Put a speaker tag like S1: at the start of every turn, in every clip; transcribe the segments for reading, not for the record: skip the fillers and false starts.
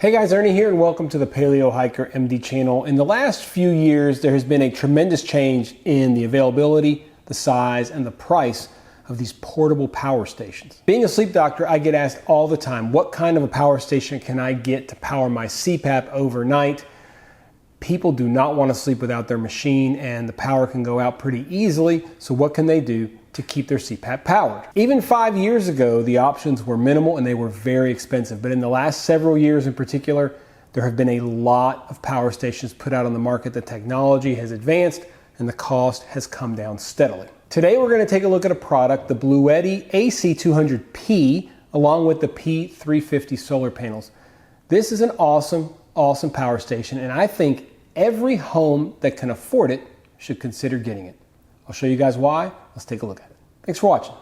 S1: Hey guys, Ernie here and welcome to the Paleo Hiker MD channel. In the last few years, there has been a tremendous change in the availability, the size, and the price of these portable power stations. Being a sleep doctor, I get asked all the time, what kind of a power station can I get to power my CPAP overnight? People do not want to sleep without their machine and the power can go out pretty easily, so what can they do to keep their CPAP powered? Even 5 years ago, the options were minimal and they were very expensive. But in the last several years in particular, there have been a lot of power stations put out on the market. The technology has advanced and the cost has come down steadily. Today, we're going to take a look at a product, the BLUETTI AC200P, along with the P350 solar panels. This is an awesome power station, and I think every home that can afford it should consider getting it. I'll show you guys why. Let's take a look at it. Thanks for watching.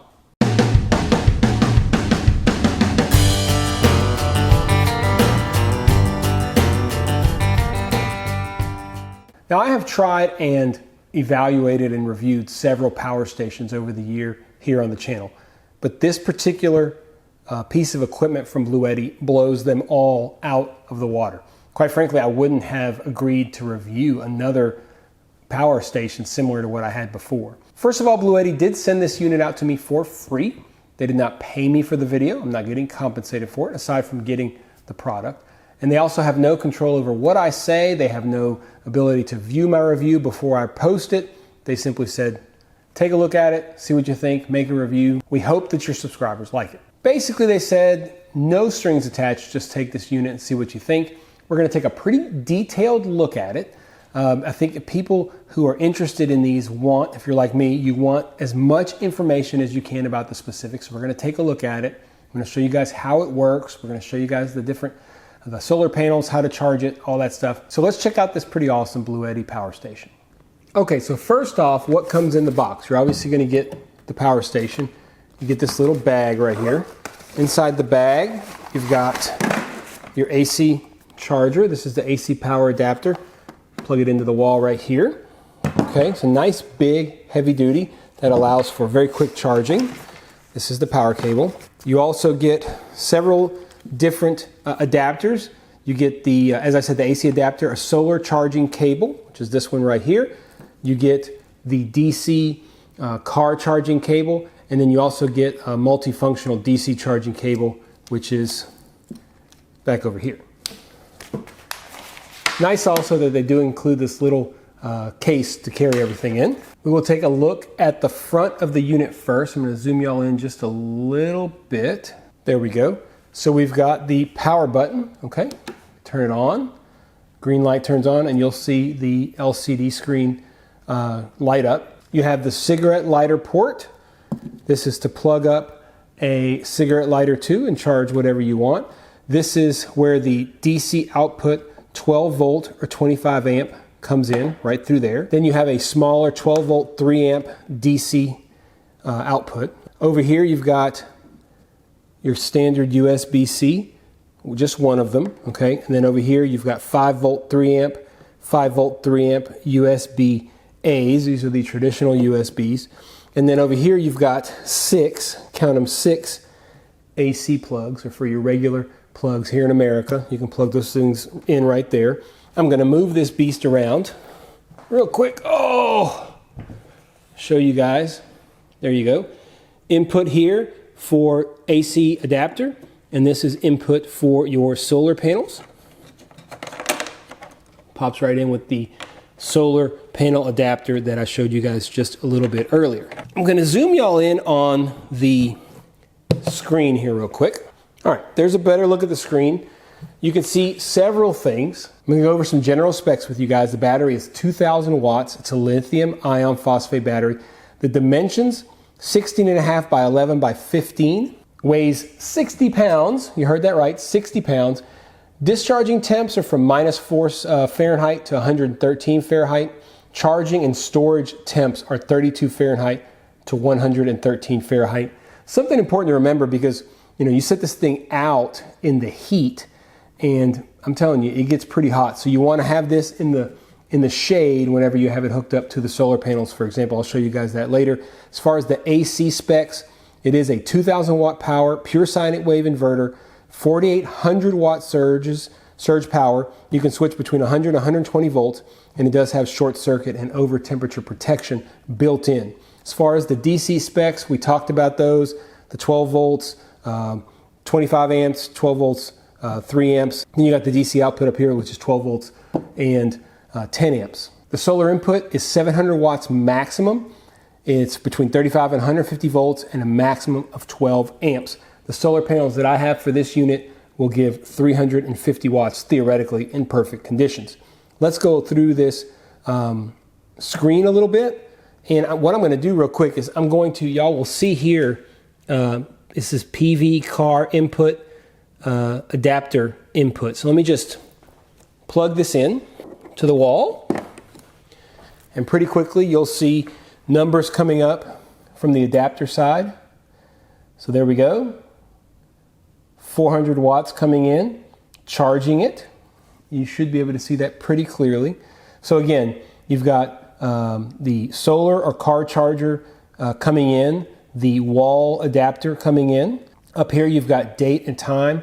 S1: Now, I have tried and evaluated and reviewed several power stations over the year here on the channel, but this particular piece of equipment from BLUETTI blows them all out of the water. Quite frankly, I wouldn't have agreed to review another power station similar to what I had before. First of all, BLUETTI did send this unit out to me for free. They did not pay me for the video. I'm not getting compensated for it, aside from getting the product. And they also have no control over what I say. They have no ability to view my review before I post it. They simply said, take a look at it, see what you think, make a review. We hope that your subscribers like it. Basically, they said, no strings attached, just take this unit and see what you think. We're gonna take a pretty detailed look at it. I think people who are interested in these want, if you're like me, you want as much information as you can about the specifics. So we're going to take a look at it. I'm going to show you guys how it works. We're going to show you guys the solar panels, how to charge it, all that stuff. So let's check out this pretty awesome BLUETTI power station. Okay, so first off, what comes in the box? You're obviously going to get the power station. You get this little bag right here. Inside the bag, you've got your AC charger. This is the AC power adapter. Plug it into the wall right here. Okay, it's a nice big heavy duty that allows for very quick charging. This is the power cable. You also get several different adapters. You get the, as I said, the AC adapter, a solar charging cable, which is this one right here. You get the DC car charging cable, and then you also get a multifunctional DC charging cable, which is back over here. Nice also that they do include this little case to carry everything in. We will take a look at the front of the unit first. I'm going to zoom y'all in just a little bit. There we go. So we've got the power button, okay? Turn it on. Green light turns on and you'll see the LCD screen light up. You have the cigarette lighter port. This is to plug up a cigarette lighter to and charge whatever you want. This is where the DC output 12 volt or 25 amp comes in right through there. Then you have a smaller 12 volt 3 amp DC output. Over here you've got your standard USB-C, just one of them, okay? And then over here you've got 5 volt 3 amp, 5 volt 3 amp USB-A's. These are the traditional USBs. And then over here you've got 6, count them, 6 AC plugs, or for your regular plugs here in America. You can plug those things in right there. I'm going to move this beast around real quick. Oh, show you guys. There you go. Input here for AC adapter, and this is input for your solar panels. Pops right in with the solar panel adapter that I showed you guys just a little bit earlier. I'm going to zoom y'all in on the screen here real quick. All right, there's a better look at the screen. You can see several things. I'm going to go over some general specs with you guys. The battery is 2,000 watts. It's a lithium ion phosphate battery. The dimensions, 16.5 by 11 by 15. Weighs 60 pounds. You heard that right, 60 pounds. Discharging temps are from -4 Fahrenheit to 113 Fahrenheit. Charging and storage temps are 32 Fahrenheit to 113 Fahrenheit. Something important to remember, because you set this thing out in the heat and I'm telling you, it gets pretty hot. So you want to have this in the shade whenever you have it hooked up to the solar panels, for example. I'll show you guys that later. As far as the AC specs, it is a 2,000 watt power, pure sine wave inverter, 4,800 watt surges, surge power. You can switch between 100 and 120 volts, and it does have short circuit and over temperature protection built in. As far as the DC specs, we talked about those, the 12 volts, 25 amps, 12 volts, 3 amps. Then you got the DC output up here, which is 12 volts and 10 amps. The solar input is 700 watts maximum. It's between 35 and 150 volts and a maximum of 12 amps. The solar panels that I have for this unit will give 350 watts theoretically in perfect conditions. Let's go through this screen a little bit. And what I'm going to do real quick is y'all will see here, this is PV car input, adapter input. So let me just plug this in to the wall. And pretty quickly you'll see numbers coming up from the adapter side. So there we go. 400 watts coming in, charging it. You should be able to see that pretty clearly. So again, you've got the solar or car charger coming in, the wall adapter coming in. Up here you've got date and time.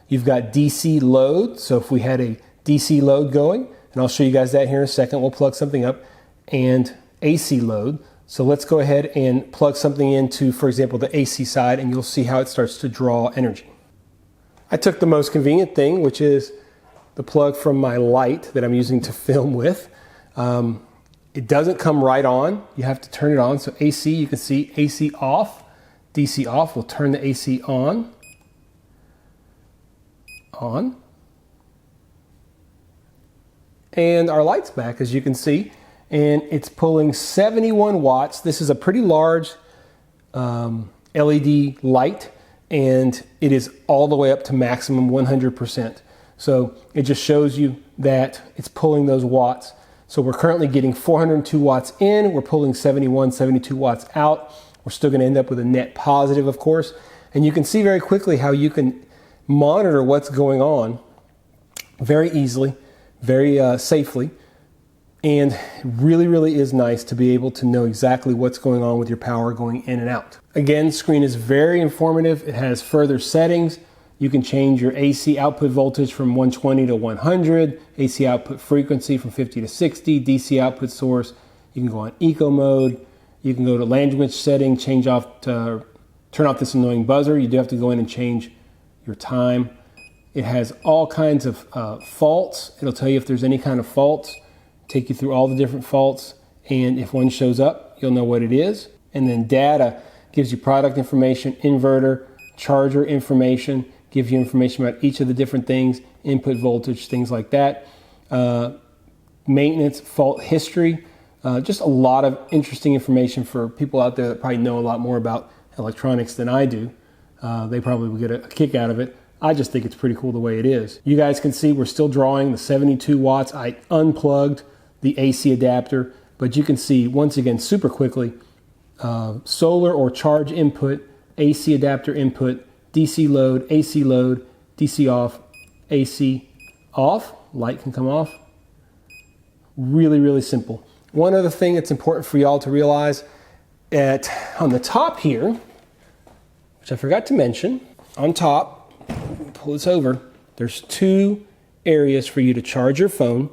S1: You've got DC load. So if we had a DC load going, and I'll show you guys that here in a second, we'll plug something up, and AC load. So let's go ahead and plug something into, for example, the AC side, and you'll see how it starts to draw energy. I took the most convenient thing, which is the plug from my light that I'm using to film with. It doesn't come right on. You have to turn it on. So AC, you can see AC off, DC off. We'll turn the AC on. And our light's back, as you can see. And it's pulling 71 watts. This is a pretty large LED light, and it is all the way up to maximum 100%. So it just shows you that it's pulling those watts. So we're currently getting 402 watts in. We're pulling 71, 72 watts out. We're still going to end up with a net positive, of course. And you can see very quickly how you can monitor what's going on very easily, very safely. And it really, really is nice to be able to know exactly what's going on with your power going in and out. Again, the screen is very informative. It has further settings. You can change your AC output voltage from 120 to 100, AC output frequency from 50 to 60, DC output source. You can go on eco mode. You can go to language setting, turn off this annoying buzzer. You do have to go in and change your time. It has all kinds of faults. It'll tell you if there's any kind of faults. Take you through all the different faults, and if one shows up, you'll know what it is. And then data gives you product information, inverter, charger information, gives you information about each of the different things, input voltage, things like that. Maintenance, fault history, just a lot of interesting information for people out there that probably know a lot more about electronics than I do. They probably will get a kick out of it. I just think it's pretty cool the way it is. You guys can see we're still drawing the 72 watts. I unplugged the AC adapter, but you can see once again super quickly, solar or charge input, AC adapter input, DC load, DC off, AC off, light can come off. Really, really simple. One other thing that's important for y'all to realize, on the top here, which I forgot to mention, on top, pull this over, there's two areas for you to charge your phone.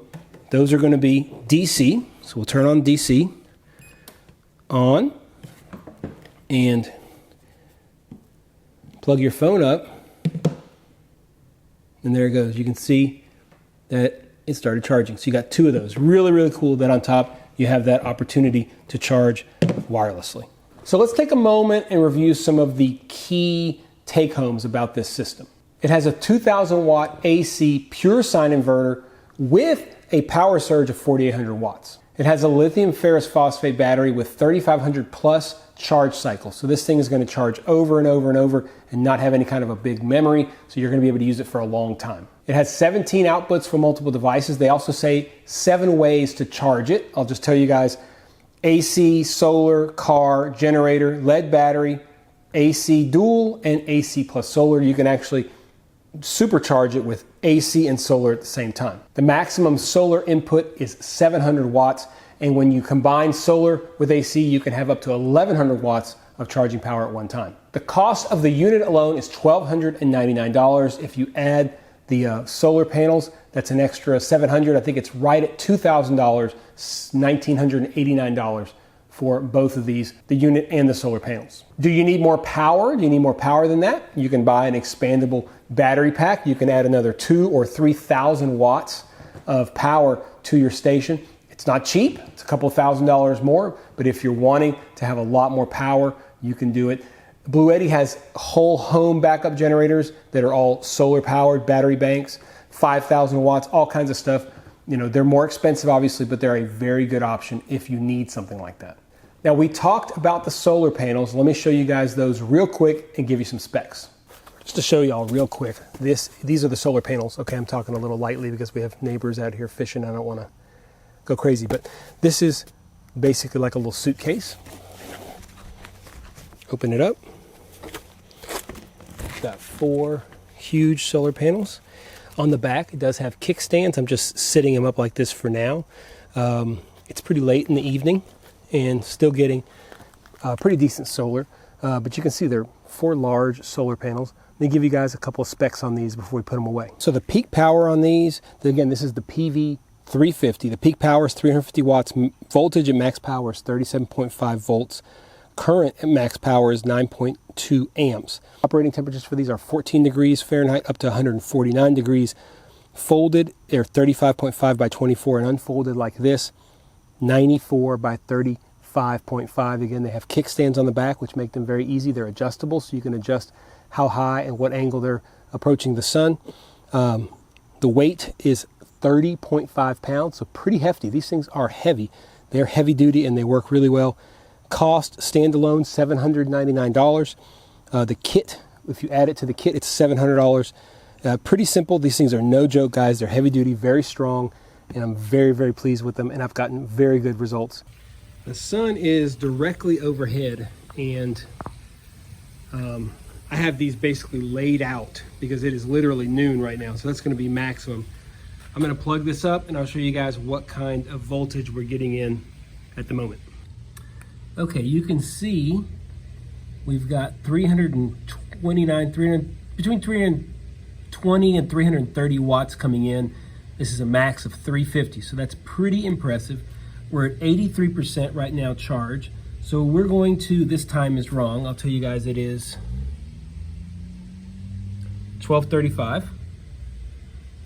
S1: Those are going to be DC, so we'll turn on DC, on, and plug your phone up, and there it goes. You can see that it started charging. So you got two of those. Really, really cool that on top you have that opportunity to charge wirelessly. So let's take a moment and review some of the key take-homes about this system. It has a 2,000 watt AC pure sine inverter with a power surge of 4,800 watts. It has a lithium ferrous phosphate battery with 3,500 plus charge cycles. So this thing is going to charge over and over and over and not have any kind of a big memory. So you're going to be able to use it for a long time. It has 17 outputs for multiple devices. They also say 7 ways to charge it. I'll just tell you guys: AC, solar, car, generator, lead battery, AC dual, and AC plus solar. You can actually supercharge it with AC and solar at the same time. The maximum solar input is 700 watts, and when you combine solar with AC, you can have up to 1,100 watts of charging power at one time. The cost of the unit alone is $1,299. If you add The solar panels, that's an extra $700. I think it's right at $2,000, $1,989 for both of these, the unit and the solar panels. Do you need more power? Do you need more power than that? You can buy an expandable battery pack. You can add another 2,000 or 3,000 watts of power to your station. It's not cheap, it's a couple $1,000s more, but if you're wanting to have a lot more power, you can do it. BLUETTI has whole home backup generators that are all solar powered, battery banks, 5,000 watts, all kinds of stuff. You know, they're more expensive obviously, but they're a very good option if you need something like that. Now we talked about the solar panels. Let me show you guys those real quick and give you some specs. Just to show y'all real quick, these are the solar panels. Okay, I'm talking a little lightly because we have neighbors out here fishing. I don't want to go crazy, but this is basically like a little suitcase. Open it up. Got 4 huge solar panels. On the back, it does have kickstands. I'm just sitting them up like this for now. It's pretty late in the evening and still getting pretty decent solar. But you can see they're 4 large solar panels. Let me give you guys a couple of specs on these before we put them away. So the peak power on these, again, this is the PV350. The peak power is 350 watts. Voltage at max power is 37.5 volts. Current at max power is 9.2 amps. Operating temperatures for these are 14 degrees Fahrenheit up to 149 degrees. Folded, they're 35.5 by 24, and unfolded like this, 94 by 35.5. Again, they have kickstands on the back, which make them very easy. They're adjustable, so you can adjust how high and what angle they're approaching the sun. The weight is 30.5 pounds, so pretty hefty. These things are heavy. They're heavy duty and they work really well. Cost standalone $799. The kit, if you add it to the kit, it's $700. Pretty simple. These things are no joke, guys. They're heavy duty, very strong, and I'm very, very pleased with them, and I've gotten very good results. The sun is directly overhead, and I have these basically laid out because it is literally noon right now, so that's going to be maximum. I'm going to plug this up, and I'll show you guys what kind of voltage we're getting in at the moment. Okay, you can see we've got between 320 and 330 watts coming in. This is a max of 350, so that's pretty impressive. We're at 83% right now charge. So we're going to, this time is wrong. I'll tell you guys it is 12:35.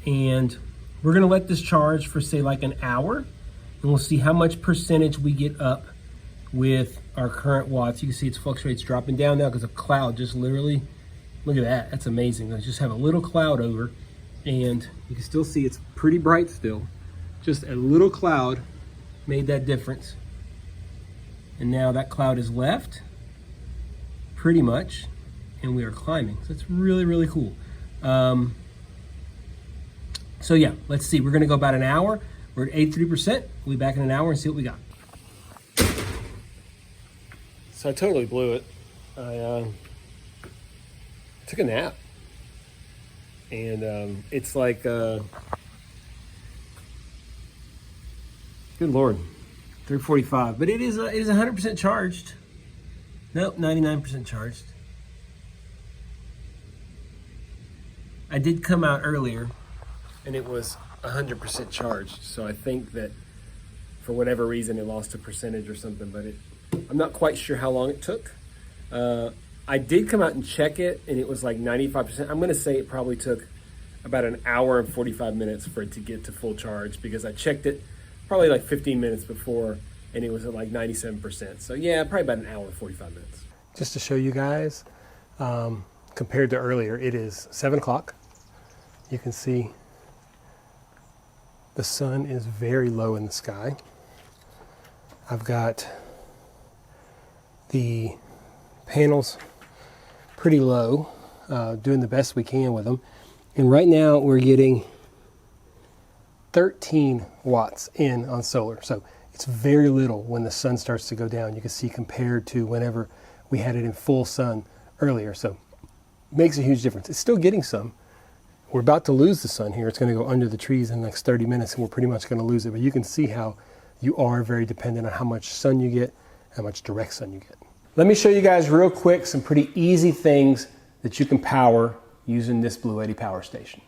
S1: And we're gonna let this charge for say like an hour, and we'll see how much percentage we get up with our current watts. You can see it's fluctuates dropping down now because a cloud just literally, look at that, that's amazing. I just have a little cloud over and you can still see it's pretty bright still. Just a little cloud made that difference. And now that cloud is left, pretty much, and we are climbing. So it's really, really cool. So yeah, let's see, we're gonna go about an hour. We're at 83%, we'll be back in an hour and see what we got. So I totally blew it. I took a nap, and it's like, good Lord, 3:45. But it is 100% charged. Nope, 99% charged. I did come out earlier, and it was 100% charged. So I think that for whatever reason it lost a percentage or something, but I'm not quite sure how long it took. I did come out and check it, and it was like 95%. I'm gonna say it probably took about an hour and 45 minutes for it to get to full charge, because I checked it probably like 15 minutes before, and it was at like 97%. So yeah, probably about an hour and 45 minutes. Just to show you guys, compared to earlier, it is 7 o'clock. You can see the sun is very low in the sky. I've got the panels pretty low, doing the best we can with them. And right now we're getting 13 watts in on solar. So it's very little when the sun starts to go down. You can see compared to whenever we had it in full sun earlier. So it makes a huge difference. It's still getting some. We're about to lose the sun here. It's going to go under the trees in the next 30 minutes, and we're pretty much going to lose it. But you can see how you are very dependent on how much sun you get, how much direct sun you get. Let me show you guys real quick some pretty easy things that you can power using this BLUETTI power station.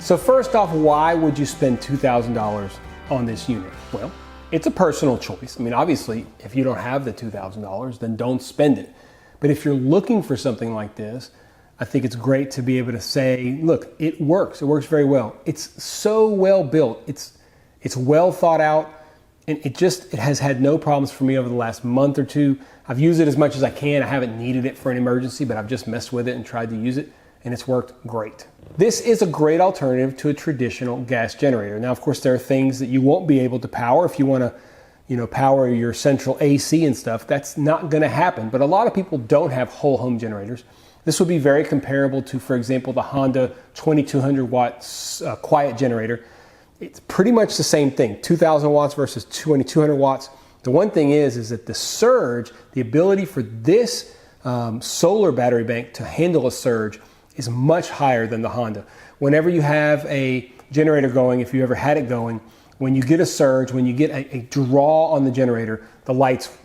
S1: So first off, why would you spend $2,000 on this unit? Well, it's a personal choice. I mean, obviously, if you don't have the $2,000, then don't spend it. But if you're looking for something like this, I think it's great to be able to say, look, it works. It works very well. It's so well built. It's well thought out, and it has had no problems for me over the last month or two. I've used it as much as I can. I haven't needed it for an emergency, but I've just messed with it and tried to use it, and it's worked great. This is a great alternative to a traditional gas generator. Now, of course, there are things that you won't be able to power if you want to, power your central AC and stuff. That's not going to happen. But a lot of people don't have whole home generators. This would be very comparable to, for example, the Honda 2200 watt quiet generator. It's pretty much the same thing, 2000 watts versus 2200 watts. The one thing is that the surge, the ability for this solar battery bank to handle a surge is much higher than the Honda. Whenever you have a generator going, if you ever had it going, when you get a surge, when you get a draw on the generator, the lights,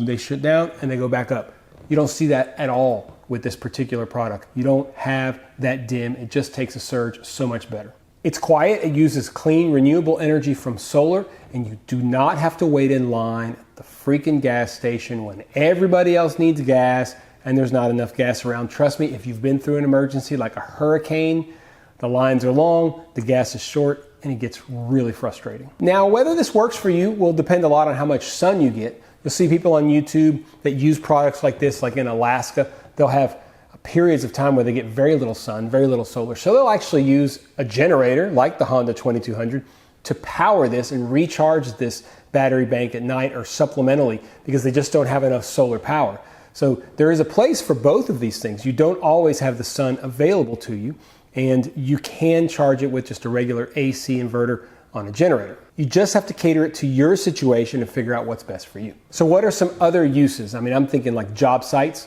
S1: they shut down and they go back up. You don't see that at all with this particular product. You don't have that dim. It just takes a surge so much better. It's quiet. It uses clean, renewable energy from solar, and you do not have to wait in line at the freaking gas station when everybody else needs gas and there's not enough gas around. Trust me, if you've been through an emergency like a hurricane, the lines are long, the gas is short, and it gets really frustrating. Now, whether this works for you will depend a lot on how much sun you get. You'll see people on YouTube that use products like this, like in Alaska. They'll have periods of time where they get very little sun, very little solar. So they'll actually use a generator like the Honda 2200 to power this and recharge this battery bank at night or supplementally because they just don't have enough solar power. So there is a place for both of these things. You don't always have the sun available to you, and you can charge it with just a regular AC inverter on a generator. You just have to cater it to your situation and figure out what's best for you. So what are some other uses? I mean, I'm thinking like job sites.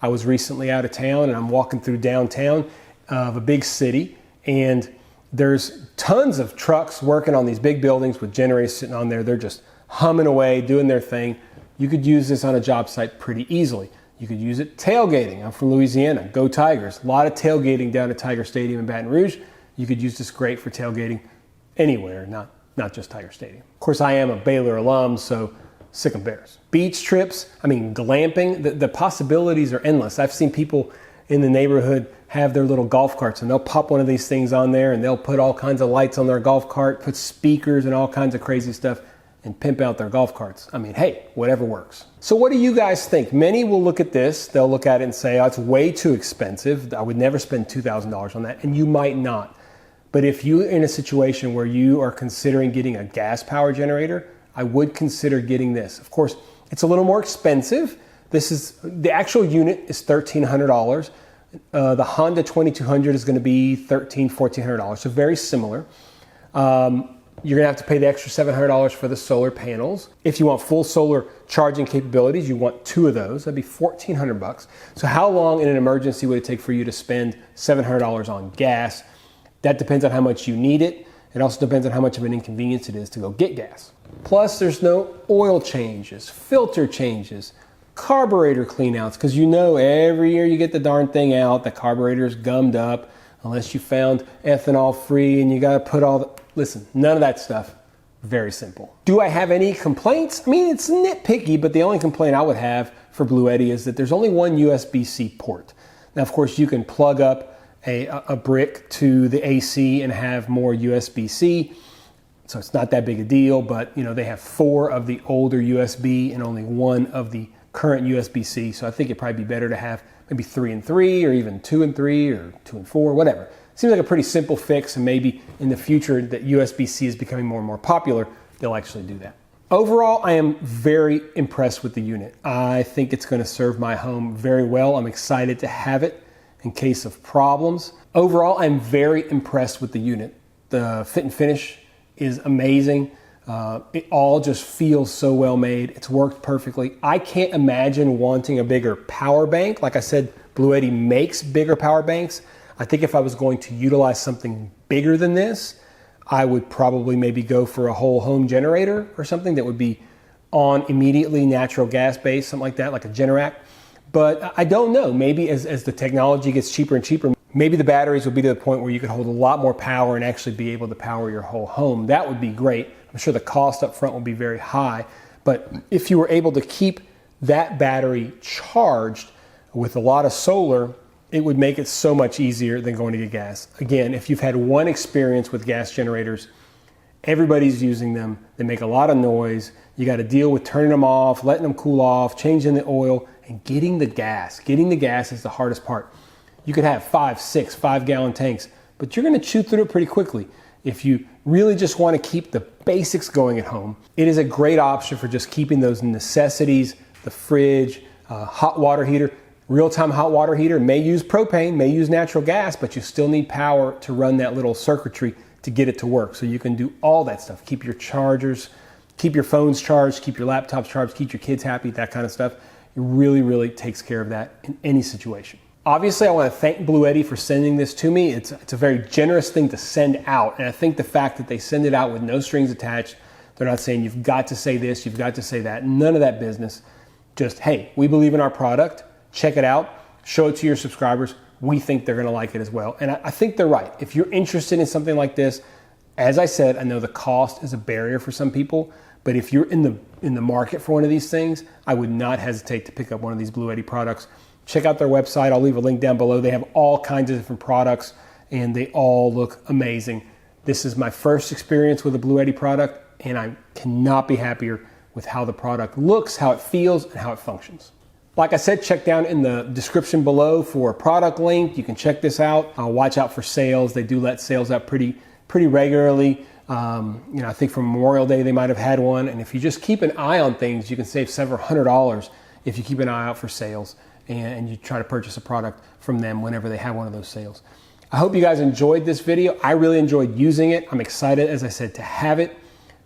S1: I was recently out of town and I'm walking through downtown of a big city, and there's tons of trucks working on these big buildings with generators sitting on there. They're just humming away, doing their thing. You could use this on a job site pretty easily. You could use it tailgating. I'm from Louisiana. Go Tigers. A lot of tailgating down at Tiger Stadium in Baton Rouge. You could use this great for tailgating anywhere, not just Tiger Stadium. Of course, I am a Baylor alum, so sick 'em bears. Beach trips, I mean, glamping, the possibilities are endless. I've seen people in the neighborhood have their little golf carts, and they'll pop one of these things on there, and they'll put all kinds of lights on their golf cart, put speakers and all kinds of crazy stuff, and pimp out their golf carts. I mean, hey, whatever works. So what do you guys think? Many will look at this, they'll look at it and say, oh, it's way too expensive. I would never spend $2,000 on that, and you might not. But if you're in a situation where you are considering getting a gas power generator, I would consider getting this. Of course, it's a little more expensive. The actual unit is $1,300. The Honda 2200 is going to be $1,300, $1,400, so very similar. You're going to have to pay the extra $700 for the solar panels. If you want full solar charging capabilities, you want two of those. That'd be $1,400. So how long in an emergency would it take for you to spend $700 on gas? That depends on how much you need it. It also depends on how much of an inconvenience it is to go get gas. Plus, there's no oil changes, filter changes, carburetor cleanouts, because you know every year you get the darn thing out, the carburetor's gummed up, unless you found ethanol free and you got to put all the... Listen, none of that stuff. Very simple. Do I have any complaints? I mean, it's nitpicky, but the only complaint I would have for BLUETTI is that there's only one USB-C port. Now, of course, you can plug up a brick to the AC and have more USB-C. So it's not that big a deal, but they have 4 of the older USB and only 1 of the current USB-C. So I think it'd probably be better to have maybe 3 and 3, or even 2 and 3, or 2 and 4, whatever. Seems like a pretty simple fix, and maybe in the future that USB-C is becoming more and more popular, they'll actually do that. Overall, I am very impressed with the unit. I think it's going to serve my home very well. I'm excited to have it in case of problems. Overall, I'm very impressed with the unit. The fit and finish is amazing. It all just feels so well made. It's worked perfectly. I can't imagine wanting a bigger power bank. Like I said, BLUETTI makes bigger power banks. I think if I was going to utilize something bigger than this, I would probably maybe go for a whole home generator or something that would be on immediately natural gas based, something like that, like a Generac. But I don't know, maybe as the technology gets cheaper and cheaper, Maybe the batteries will be to the point where you could hold a lot more power and actually be able to power your whole home. That would be great. I'm sure the cost up front will be very high, but if you were able to keep that battery charged with a lot of solar, it would make it so much easier than going to get gas. Again, if you've had one experience with gas generators, everybody's using them. They make a lot of noise. You got to deal with turning them off, letting them cool off, changing the oil, and getting the gas. Getting the gas is the hardest part. You could have 5, 6, 5-gallon tanks, but you're going to chew through it pretty quickly. If you really just want to keep the basics going at home, it is a great option for just keeping those necessities, the fridge, hot water heater. Real-time hot water heater may use propane, may use natural gas, but you still need power to run that little circuitry to get it to work. So you can do all that stuff. Keep your chargers, keep your phones charged, keep your laptops charged, keep your kids happy, that kind of stuff. It really, really takes care of that in any situation. Obviously, I want to thank BLUETTI for sending this to me. It's a very generous thing to send out. And I think the fact that they send it out with no strings attached, they're not saying you've got to say this, you've got to say that, none of that business. Just, hey, we believe in our product, check it out, show it to your subscribers. We think they're going to like it as well. And I think they're right. If you're interested in something like this, as I said, I know the cost is a barrier for some people, but if you're in the market for one of these things, I would not hesitate to pick up one of these BLUETTI products. Check out their website. I'll leave a link down below. They have all kinds of different products and they all look amazing. This is my first experience with a BLUETTI product and I cannot be happier with how the product looks, how it feels, and how it functions. Like I said, check down in the description below for a product link. You can check this out. Watch out for sales. They do let sales out pretty regularly. I think for Memorial Day they might have had one. And if you just keep an eye on things, you can save several $100s if you keep an eye out for sales and you try to purchase a product from them whenever they have one of those sales. I hope you guys enjoyed this video. I really enjoyed using it. I'm excited, as I said, to have it.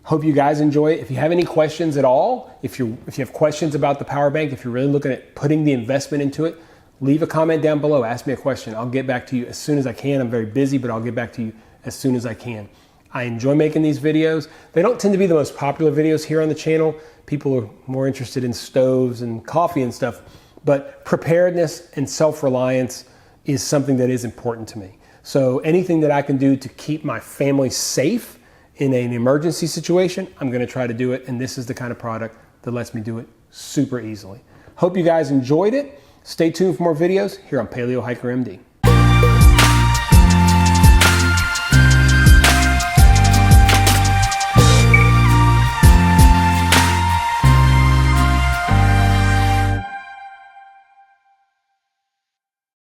S1: Hope you guys enjoy it. If you have any questions at all, if you have questions about the power bank, if you're really looking at putting the investment into it, leave a comment down below. Ask me a question. I'll get back to you as soon as I can. I'm very busy, but I'll get back to you as soon as I can. I enjoy making these videos. They don't tend to be the most popular videos here on the channel. People are more interested in stoves and coffee and stuff, but preparedness and self-reliance is something that is important to me. So anything that I can do to keep my family safe in an emergency situation, I'm going to try to do it, and this is the kind of product that lets me do it super easily. Hope you guys enjoyed it. Stay tuned for more videos here on Paleo Hiker MD.